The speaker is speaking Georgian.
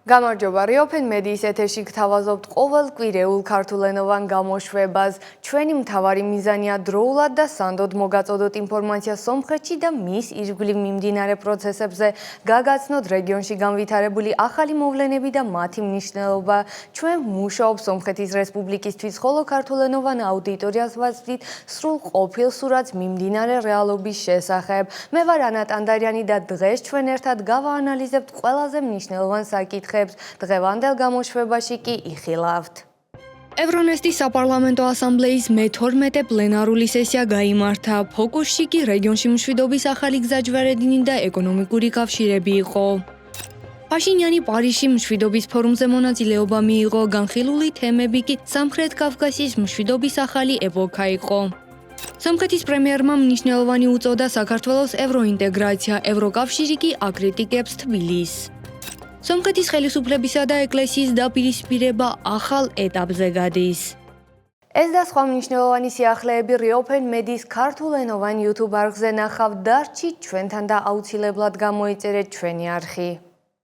გამარჯობა, Reopen Mediis ეთერში გთავაზობთ ყოველკვირეულ ქართულენოვან გამოშვებას. ჩვენი მთავარი მიზანია დროულად და სანდოდ მოგაწოდოთ ინფორმაცია სომხეთში და მის ირგვლივ მიმდინარე პროცესებზე, გაგაცნოთ რეგიონში განვითარებული ახალი მოვლენები და მათი მნიშვნელობა. ჩვენ მუშაობ სომხეთის რესპუბლიკისთვის, ხოლო ქართულენოვან აუდიტორიას ვაცდით სრულ ყოფილ სურათს მიმდინარე რეალობის შესახებ. მე ვარ ანა ტანდარიანი და დღეს ჩვენ ერთად გავაანალიზებთ ყველაზე მნიშვნელოვან საკითხებს. დღევანდელ გამოშვებაში კი იხილავთ. ევრონესტის საპარლამენტო ასამბლეის მე-12 პლენარული სესია გაიმართა. ფოკუსში კი რეგიონში მშვიდობის ახალი გზაჯვარედინი და ეკონომიკური კავშირები იყო. პაშინიანი პარიზში მშვიდობის ფორუმზე მონაწილეობა მიიღო. განხილული თემები კი სამხრეთ კავკასიის მშვიდობის ახალი ეპოქა იყო. სომხეთის პრემიერმა მნიშვნელოვანი უწოდა საქართველოს ევროინტეგრაცია, ევროკავშირი კი აკრიტიკებს თბილისს. სომხეთის ხელისუფლებისა და ეკლესიის დაპირისპირება ახალ ეტაპზე გადის. ეს და სხვა მნიშვნელოვანი სიახლეები Reopen Mediis ქართულენოვან YouTube არხზე ნახავთ. დარჩით ჩვენთან და აუცილებლად გამოიწერეთ ჩვენი არხი.